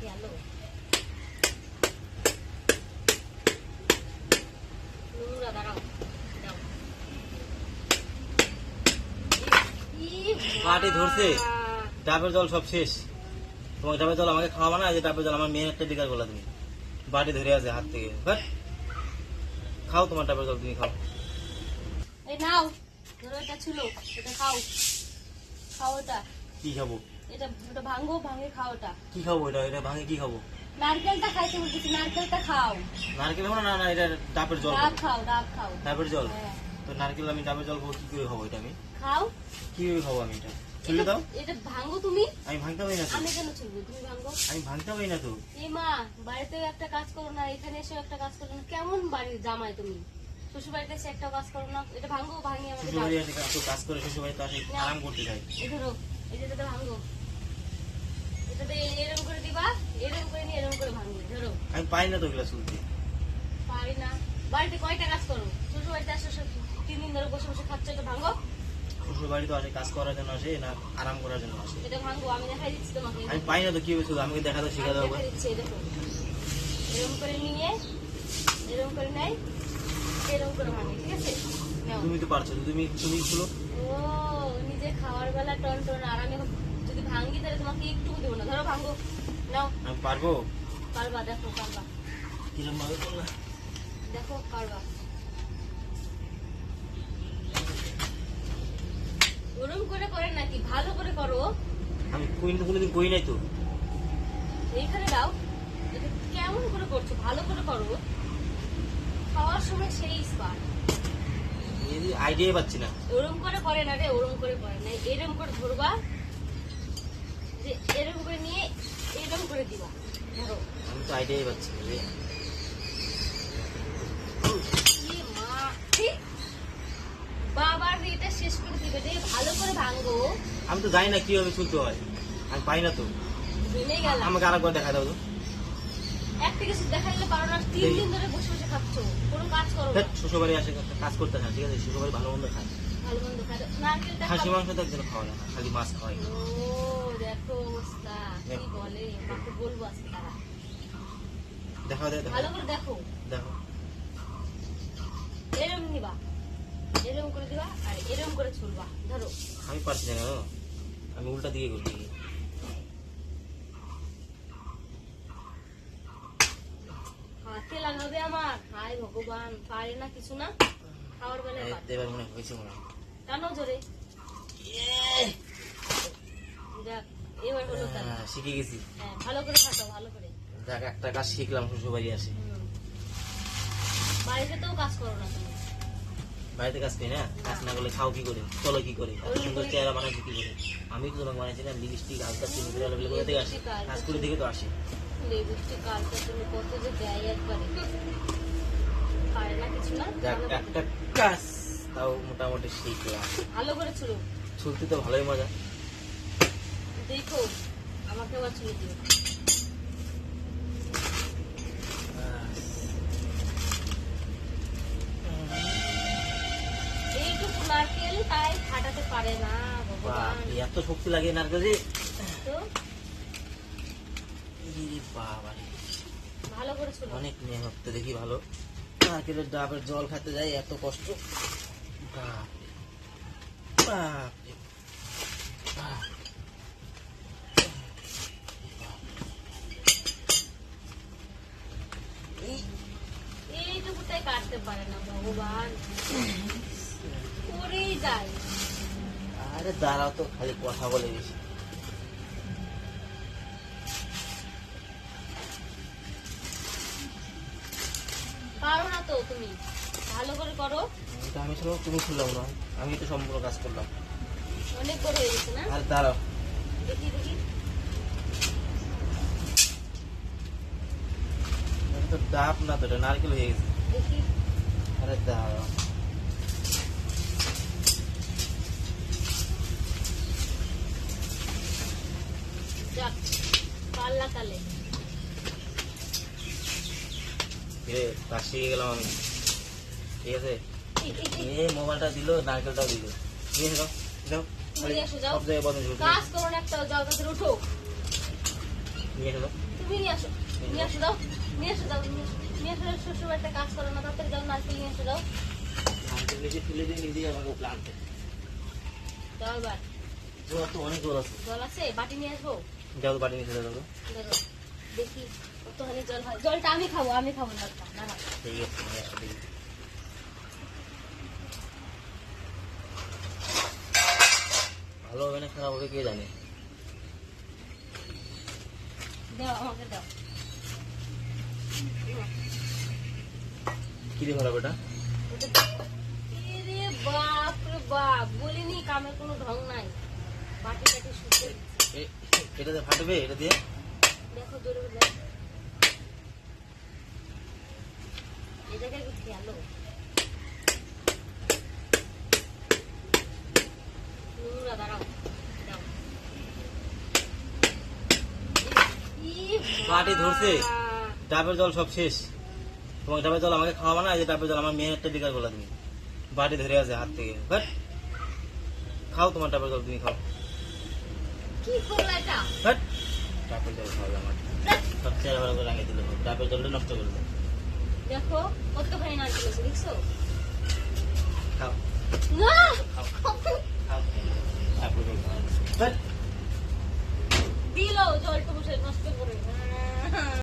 গেল দাঁড়াও পাটি ধরছে ডাবের জল সব শেষ। তোমার ডাবের জল আমাকে খাওয়াবা না, যে ডাবের জল আমার মেয়ের একটা দিকার বলা তুমি বাটি ধরে আছে হাত থেকে। খাও তোমার ডাবের জল, তুমি খাও। এই নাও ধরো, এটা ছিল, এটা খাও, খাও এটা। কি খাবো? এটা ভাঙো, ভাঙে খাও এটা। কি খাবো? এটা ভাঙে কি খাবো? নারকেলটা খাইতে বলতেছি, নারকেলটা খাও। নারকেল খাবো না? না এটা ডাবের জল। ডাব খাও, ডাব খাও। ডাবের জল? হ্যাঁ। তো নারকেল আমি ডাবের জল খাবো, কি করে খাবো এটা? আমি খাও। কিভাবে খাবো আমি এটা? ছুলে দাও। এটা ভাঙো তুমি। আমি ভাঙতে পারি না তো। আমি কেন ছুলবো? তুমি ভাঙো। আমি ভাঙতে পারি না তো। এই মা, বাড়িতে একটা কাজ করো না, এখানে এসে একটা কাজ করো না, কেমন বাড়ির জামাই তুমি? শ্বশুর বাড়িতে এসে একটা কাজ করো না, এটা ভাঙো, ভাঙি আমাকে শ্বশুর বাড়ি আসে কাজ করে, শ্বশুর বাড়িতে আসে আরাম করতে চাই। এই ধরো, এই যে এটা ভাঙো, এটাতে এরকম করে দিবা, এরকম করে নিয়ে এরকম করে ভাঙবে। ধরো, আমি পাই না তো এগুলা চলতে। পারি না? বাড়িতে কয়টা কাজ করো? শ্বশুর বাড়িতে আসে 3 দিন ধরে বসে বসে খাচ্ছ, এটা ভাঙো। শ্বশুর বাড়ি তো আসে কাজ করার জন্য আসে না আরাম করার জন্য আসে? এটা ভাঙো, আমি দেখাই দিচ্ছি তোমাকে। আমি পাই না তো, কি হয়েছিল আমাকে দেখা দাও, শিখা দাও। দেখাই দিচ্ছি, দেখো, এরকম করে নিয়ে এরকম করে নেয়, এরকম করে ভাঙে, ঠিক আছে? নাও। তুমি তো পারছো, তুমি খুলো। ও নিজে খাওয়ার বেলা টন টন, আর আমি যদি ভাঙ্গি তাহলে তোমাকে একটু দেবো না। ধরো ভাঙ্গো, নাও। আমি পারবো? পারবা, দেখো পারবা, কিরম ভাবে করলা? দেখো পারবা। ওরম করে করে নাকি? ভালো করে করো। আমি কোনোদিন করি নাই তো। এইখানে দাও, এটা কেমন করে করছো? ভালো করে করো, খাওয়ার সময় সেই স্পার্ট। আইডিয়া পাচ্ছি না। ওরম করে করে না রে, ওরম করে করে না, এরম করে ধরবা, যে এরম করে নিয়ে এরম করে দিবা। ধরো, আমি তো আইডিয়াই পাচ্ছি না রে। মা, বাবার এটা শেষ করে দিবে রে, ভালো করে ভাঙবো। আমি তো জানি না কিভাবে চলতে হয়, আমি পাই না তো। ভুলে গেলাম। আমাকে আরেকবার দেখা দাও তো। একটা কিছু দেখাইলে পারো না, 3 দিন ধরে বসে বসে খাচ্ছ, কোনো কাজ করো না। শ্বশুর বাড়ি আসে কাজ করতে না, ঠিক আছে? শ্বশুর বাড়ি ভালো মন্দ খায়, ভালো মন্দ খাবে, নারকেলটা খাসি খাও। মাংস তো একজন খাওয়া না, খালি মাছ খাওয়াই। ও দেখো অবস্থা, কি বলে, মাকে বলবো আজকে তারা। দেখা দাও, ভালো করে দেখো, দেখো। এরম নিবা, এরম করে দিবা, আর এরম করে ছুলবা। ধরো, আমি পারছি না কেন? আমি উল্টা দিকে করছি। হাতে লাগাবে আমার, হায় ভগবান, পারে না কিছু না, খাওয়ার বেলায় পারে। এবার মনে হয়েছে মনে হয়। টানো জোরে, যাক এবার হলো তাহলে। শিখে গেছি। হ্যাঁ, ভালো করে থাকো, ভালো করে। যাক, একটা কাজ শিখলাম শ্বশুর বাড়ি আসে। বাড়িতে তো কাজ করো না তুমি। বাড়িতে কাজ করি না, কাজ না করলে খাও কি করে, চলো কি করে, এত সুন্দর চেহারা বানাচ্ছি কি করে? আমি তো তোমাকে বানাইছি না, লিপস্টিক হালকা চিনি করে আলাদা করে থেকে আসে, কাজ করে দেখে তো আসে। লিপস্টিক কালটা তুমি কত যে দেয় একবারে, পারে না কিছু না। যাক, একটা কাজ তাও মোটামুটি শিখলাম। ভালো করে ছুলো, ছুলতে তো ভালোই মজা। দেখো আমাকে আবার ছুলে দিও। এইটুকু নারকেল তাই ফাটাতে পারে না ভগবান। বাপরে, এত শক্তি লাগে নারকেল রে। তো বাবারে, ভালো করে ছুলো। অনেক মেহনত তো দেখি ভালো। নারকেলের ডাবের জল খেতে যাই, এত কষ্ট। বাপরে বাপরে বাপ। এইটুকুটাই কাটতে পারে না ভগবান, করেই যায়। আরে দাঁড়াও তো, খালি কথা বলে বেশি। পারো না তো তুমি, ভালো করে করো। এটা আমি শুনলাম, তুমি শুনলাম না, আমি তো সম্পূর্ণ কাজ করলাম। অনেক বড় হয়ে গেছে না? আর দাঁড়াও, দেখি দেখি, এটা তো ডাব না তো, এটা নারকেল হয়ে গেছে। দেখি। আরে দাঁড়াও, যাক, পারলা তালে। কাজ শিখে গেলাম আমি, ঠিক আছে? মোবাইলটা দিল, নারকেলটাও দিল, ঠিক আছে? দাও তুমি এসো, যাও। সব জায়গায় বদল কাজ করো না একটা, যাও তাদের উঠো। নিয়ে এসো। তুমি তুমি নিয়ে আসো, নিয়ে আসো দাও, নিয়ে আসো দাও, নিয়ে আসো, শ্বশুর বাড়িতে কাজ করো না, তাড়াতাড়ি যাও নারকেল নিয়ে এসে দাও। নারকেল নিজে ফেলে দিয়ে নিজেই আমাকে প্লান্টে দাও এবার। জল তো অনেক জল আছে। জল আছে, বাটি নিয়ে আসবো। যাও বাটি নিয়ে চলে যাবো। দেখো দেখি কতখানি জল হয়। জলটা আমি খাবো জলটা, দাঁড়াও। ঠিক আছে নিয়ে আসো দেখি। ভালো হবে না খারাপ হবে কে জানে। দাও আমাকে দাও। কি দিয়ে খারাপ এটা? এরে বাপ রে বাপ, বলিনি কামের কোনো ঢং নাই। বাটি টাটি শুকিয়ে এটা দিয়ে ফাটবে এটা দিয়ে? দেখো জোরে করে দাও। এই জায়গায় একটু খেয়ালো। নোংরা, দাঁড়াও দাও। বাটি ধরছে, ডাবের জল সব শেষ। তোমার ডাবের জল আমাকে খাওয়াবা না, এই যে ডাবের জল আমার মেয়ের একটা ডিকার করলা তুমি। বাটি ধরে আছে হাত থেকে, বাট খাও তোমার ডাবের জল তুমি খাও। কি করলা এটা? বাট ডাবের জল খাওয়াবে আমার সব চেহারা ভালো করে রাঙিয়ে দিল, ডাবের জলটা নষ্ট করে দেয়। দেখো কতখানি নারকেল আছে, দেখছো? খাও না খাও খাও ডাবের জল খাও। বাট